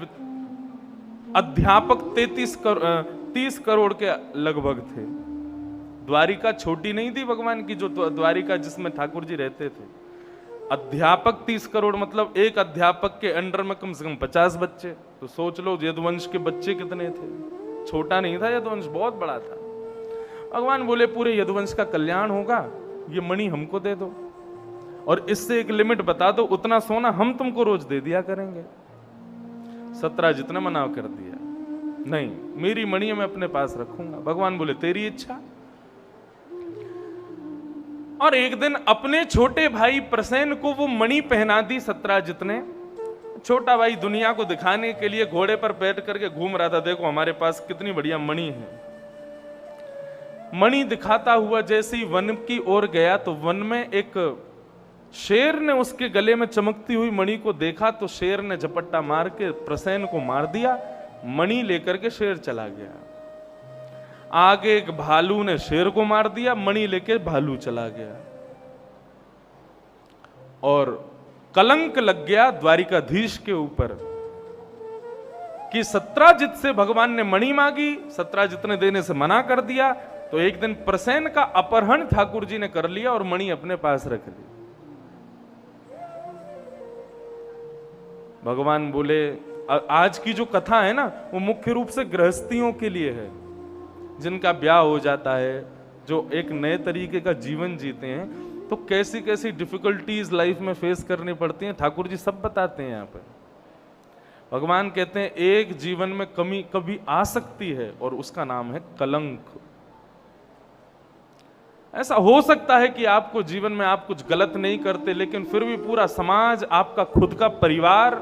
अध्यापक 30 करोड़ के लगभग थे। द्वारिका छोटी नहीं थी भगवान की, जो द्वारिका जिसमें ठाकुर जी रहते थे। अध्यापक 30 करोड़, मतलब एक अध्यापक के अंडर में कम से कम 50 बच्चे। तो सोच लो यदुवंश के बच्चे कितने थे। छोटा नहीं था यदुवंश, बहुत बड़ा था। भगवान बोले, पूरे यदुवंश का कल्याण होगा, ये मणि हमको दे दो और इससे एक लिमिट बता दो, उतना सोना हम तुमको रोज दे दिया करेंगे। सत्राजित ने मना कर दिया, नहीं, मेरी मणि मैं अपने पास रखूंगा। भगवान बोले, तेरी इच्छा। और एक दिन अपने छोटे भाई प्रसेन को वो मणि पहना दी सत्राजित ने। छोटा भाई दुनिया को दिखाने के लिए घोड़े पर बैठ करके घूम रहा था, देखो हमारे पास कितनी बढ़िया मणि है। मणि दिखाता हुआ जैसे ही वन की ओर गया तो वन में एक शेर ने उसके गले में चमकती हुई मणि को देखा, तो शेर ने झपट्टा मार के प्रसेन को मार दिया। मणि लेकर के शेर चला गया। आगे एक भालू ने शेर को मार दिया, मणि लेके भालू चला गया। और कलंक लग गया द्वारिकाधीश के ऊपर कि सत्राजित से भगवान ने मणि मांगी, सत्राजित ने देने से मना कर दिया। तो एक दिन प्रसेन का अपहरण ठाकुर जी ने कर लिया और मणि अपने पास रख ली। भगवान बोले आज की जो कथा है ना, वो मुख्य रूप से गृहस्थियों के लिए है, जिनका ब्याह हो जाता है, जो एक नए तरीके का जीवन जीते हैं, तो कैसी कैसी डिफिकल्टीज लाइफ में फेस करनी पड़ती हैं, ठाकुर जी सब बताते हैं यहाँ पर। भगवान कहते हैं एक जीवन में कमी कभी आ सकती है और उसका नाम है कलंक। ऐसा हो सकता है कि आपको जीवन में आप कुछ गलत नहीं करते, लेकिन फिर भी पूरा समाज, आपका खुद का परिवार,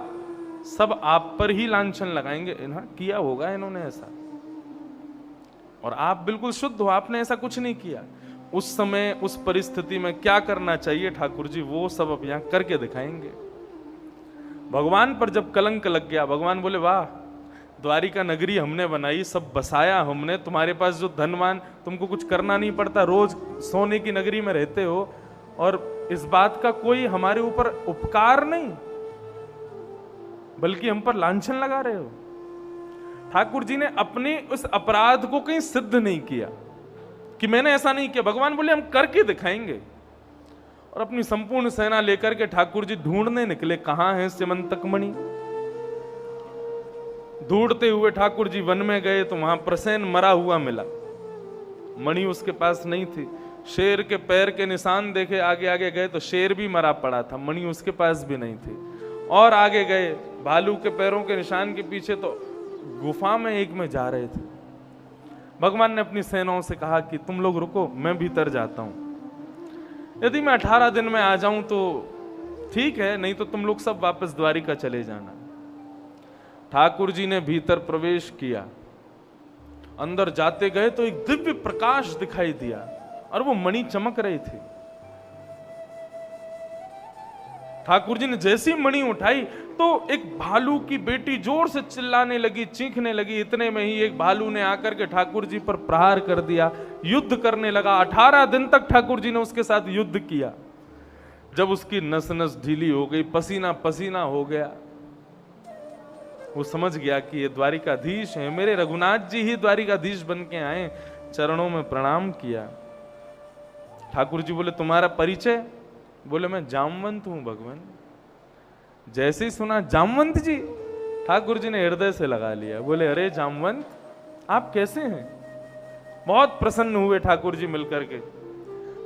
सब आप पर ही लांछन लगाएंगे, किया होगा इन्होंने ऐसा, और आप बिल्कुल शुद्ध हो, आपने ऐसा कुछ नहीं किया। उस समय उस परिस्थिति में क्या करना चाहिए ठाकुर जी, वो सब अब यहां करके दिखाएंगे। भगवान पर जब कलंक लग गया, भगवान बोले वाह, द्वारिका नगरी हमने बनाई, सब बसाया हमने, तुम्हारे पास जो धनवान, तुमको कुछ करना नहीं पड़ता, रोज सोने की नगरी में रहते हो, और इस बात का कोई हमारे ऊपर उपकार नहीं, बल्कि हम पर लांछन लगा रहे हो। ठाकुर जी ने अपने उस अपराध को कहीं सिद्ध नहीं किया कि मैंने ऐसा नहीं किया। भगवान बोले हम करके दिखाएंगे। और अपनी संपूर्ण सेना लेकर के ठाकुर जी ढूंढने निकले, कहां है स्यमंतक मणि। ढूंढते हुए ठाकुर जी वन में गए तो वहां प्रसेन मरा हुआ मिला, मणि उसके पास नहीं थी। शेर के पैर के निशान देखे, आगे आगे गए तो शेर भी मरा पड़ा था, मणि उसके पास भी नहीं थी। और आगे गए, भालू के पैरों के निशान के पीछे तो गुफा में एक में जा रहे थे। भगवान ने अपनी सेनाओं से कहा कि तुम लोग रुको, मैं भीतर जाता हूं। यदि मैं 18 दिन में आ जाऊं तो ठीक है, नहीं तो तुम लोग सब वापस द्वारिका चले जाना। ठाकुर जी ने भीतर प्रवेश किया, अंदर जाते गए तो एक दिव्य प्रकाश दिखाई दिया और वो मणि चमक रही थी। ठाकुर जी ने जैसी मणि उठाई तो एक भालू की बेटी जोर से चिल्लाने लगी, चीखने लगी। इतने में ही एक भालू ने आकर के ठाकुर जी पर प्रहार कर दिया, युद्ध करने लगा। 18 दिन तक ठाकुर जी ने उसके साथ युद्ध किया। जब उसकी नस नस ढीली हो गई, पसीना पसीना हो गया, वो समझ गया कि ये द्वारिकाधीश है, मेरे रघुनाथ जी ही द्वारिकाधीश बन के आए। चरणों में प्रणाम किया। ठाकुर जी बोले तुम्हारा परिचय? बोले मैं जामवंत हूं भगवान। जैसे ही सुना जामवंत जी, ठाकुर जी ने हृदय से लगा लिया। बोले अरे जामवंत, आप कैसे हैं? बहुत प्रसन्न हुए ठाकुर जी मिलकर के।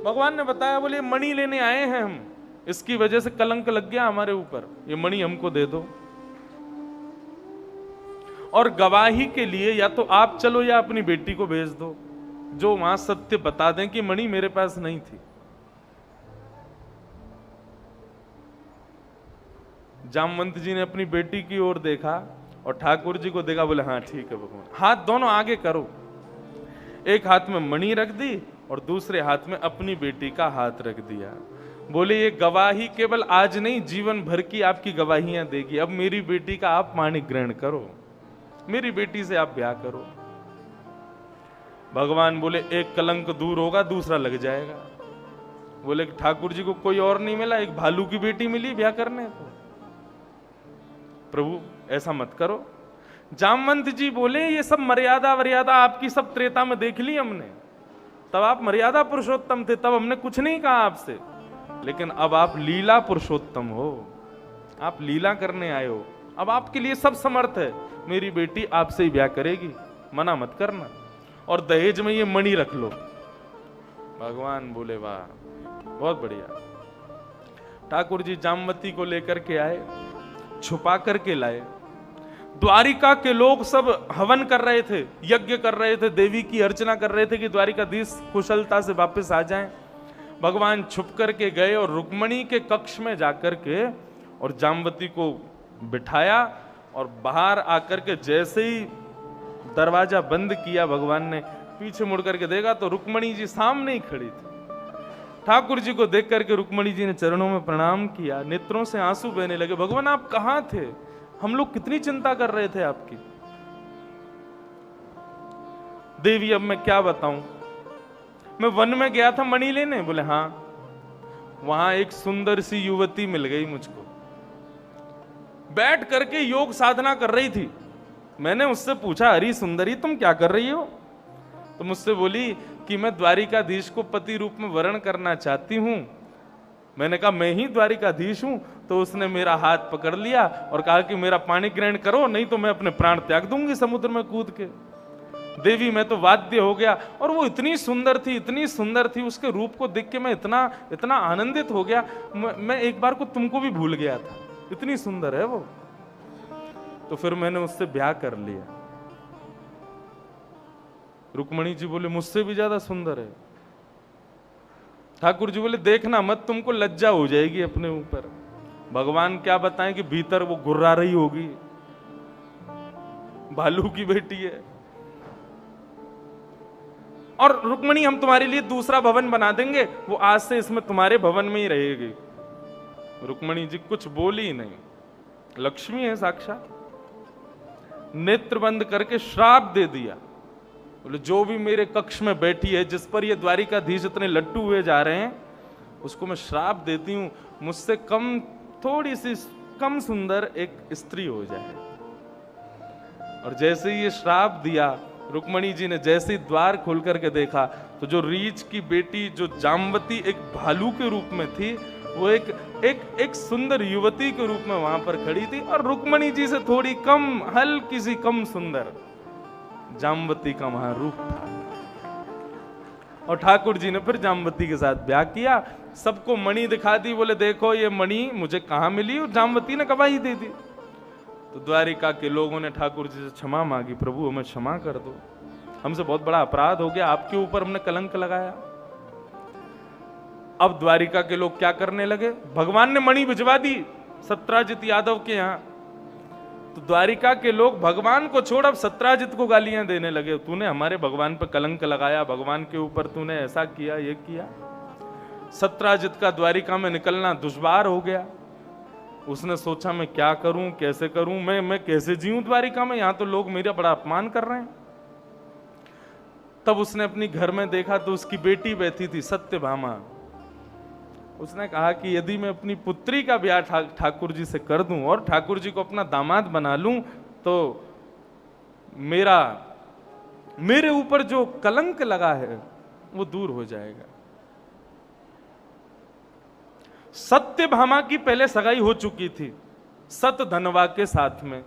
भगवान ने बताया, बोले मणि लेने आए हैं हम, इसकी वजह से कलंक लग गया हमारे ऊपर, ये मणि हमको दे दो। और गवाही के लिए या तो आप चलो या अपनी बेटी को भेज दो, जो वहां सत्य बता दें कि मणि मेरे पास नहीं थी। जामवंत जी ने अपनी बेटी की ओर देखा और ठाकुर जी को देखा। बोले हाँ ठीक है भगवान। हाथ दोनों आगे करो। एक हाथ में मणि रख दी और दूसरे हाथ में अपनी बेटी का हाथ रख दिया। बोले ये गवाही केवल आज नहीं, जीवन भर की आपकी गवाहियां देगी। अब मेरी बेटी का आप माणिक ग्रहण करो, मेरी बेटी से आप ब्याह करो। भगवान बोले एक कलंक दूर होगा, दूसरा लग जाएगा। बोले ठाकुर जी को कोई और नहीं मिला, एक भालू की बेटी मिली ब्याह करने को। प्रभु ऐसा मत करो। जामवंत जी बोले ये सब मर्यादा वर्यादा आपकी सब त्रेता में देख ली हमने, तब आप मर्यादा पुरुषोत्तम थे, तब हमने कुछ नहीं कहा आपसे। लेकिन अब आप लीला पुरुषोत्तम हो, आप लीला करने आए हो, अब आपके लिए सब समर्थ है। मेरी बेटी आपसे ही ब्याह करेगी, मना मत करना, और दहेज में ये मणि रख लो। भगवान बोले वाह बहुत बढ़िया। ठाकुर जी जामवती को लेकर के आए, छुपा करके लाए। द्वारिका के लोग सब हवन कर रहे थे, यज्ञ कर रहे थे, देवी की अर्चना कर रहे थे कि द्वारिकाधीश कुशलता से वापस आ जाएं। भगवान छुप करके गए और रुक्मणी के कक्ष में जाकर के और जाम्बती को बिठाया और बाहर आकर के जैसे ही दरवाजा बंद किया भगवान ने, पीछे मुड़ करके देखा तो रुक्मणी जी सामने ही खड़ी थी। ठाकुर जी को देख करके रुक्मणी जी ने चरणों में प्रणाम किया, नेत्रों से आंसू बहने लगे। भगवान आप कहां थे? हम लोग कितनी चिंता कर रहे थे आपकी। देवी अब मैं क्या बताऊं, मैं वन में गया था मणि लेने। बोले हाँ। वहां एक सुंदर सी युवती मिल गई मुझको, बैठ करके योग साधना कर रही थी। मैंने उससे पूछा, अरे सुंदरी तुम क्या कर रही हो? तो मुझसे बोली कि मैं द्वारिकाधीश को पति रूप में वर्ण करना चाहती हूं। मैंने कहा मैं ही द्वारिकाधीश हूं। तो उसने मेरा हाथ पकड़ लिया और कहा कि मेरा पाणी ग्रहण करो, नहीं तो मैं अपने प्राण त्याग दूंगी समुद्र में कूद के। देवी मैं तो वाद्य हो गया। और वो इतनी सुंदर थी, इतनी सुंदर थी, उसके रूप को देख के मैं इतना इतना आनंदित हो गया, मैं एक बार को तुमको भी भूल गया था, इतनी सुंदर है वो। तो फिर मैंने उससे ब्याह कर लिया। रुक्मणी जी बोले मुझसे भी ज्यादा सुंदर है। ठाकुर जी बोले देखना मत, तुमको लज्जा हो जाएगी अपने ऊपर। भगवान क्या बताएं कि भीतर वो गुर्रा रही होगी, भालू की बेटी है। और रुक्मणी हम तुम्हारे लिए दूसरा भवन बना देंगे, वो आज से इसमें तुम्हारे भवन में ही रहेगी। रुक्मणी जी कुछ बोली ही नहीं, लक्ष्मी है साक्षात। नेत्र बंद करके श्राप दे दिया। बोले जो भी मेरे कक्ष में बैठी है, जिस पर ये द्वारिकाधीश इतने लट्टू हुए जा रहे हैं, उसको मैं श्राप देती हूं, मुझसे कम, थोड़ी सी कम सुंदर एक स्त्री हो जाए। और जैसे ही ये श्राप दिया, रुक्मणी जी ने जैसे ही द्वार खोल करके देखा तो जो रीछ की बेटी, जो जाम्बती एक भालू के रूप में थी, वो एक सुंदर युवती के रूप में वहां पर खड़ी थी। और रुक्मणी जी से थोड़ी कम, हल्की सी कम सुंदर जाम्बती का वहां रूप था। और ठाकुर जी ने फिर जाम्बती के साथ ब्याह किया, सबको मणि दिखा दी। बोले देखो ये मणि मुझे कहां मिली, और जाम्बती ने गवाही दे दी। तो द्वारिका के लोगों ने ठाकुर जी से क्षमा मांगी, प्रभु हमें क्षमा कर दो, हमसे बहुत बड़ा अपराध हो गया, आपके ऊपर हमने कलंक लगाया। अब द्वारिका के लोग क्या करने लगे, भगवान ने मणि भिजवा दी सत्राजित यादव के यहां, तो द्वारिका के लोग भगवान को छोड़ अब सत्राजित को गालियां देने लगे। तूने हमारे भगवान पर कलंक लगाया, भगवान के ऊपर तूने ऐसा किया, ये किया। सत्राजित का द्वारिका में निकलना दुश्वार हो गया। उसने सोचा मैं क्या करूं, कैसे करूं, मैं कैसे जीऊं द्वारिका में, यहां तो लोग मेरा बड़ा अपमान कर रहे हैं। तब उसने अपनी घर में देखा तो उसकी बेटी बैठी थी सत्यभामा। उसने कहा कि यदि मैं अपनी पुत्री का ब्याह ठाकुर जी से कर दूं और ठाकुर जी को अपना दामाद बना लूं तो मेरे ऊपर जो कलंक लगा है वो दूर हो जाएगा। सत्यभामा की पहले सगाई हो चुकी थी सतधनवा के साथ में,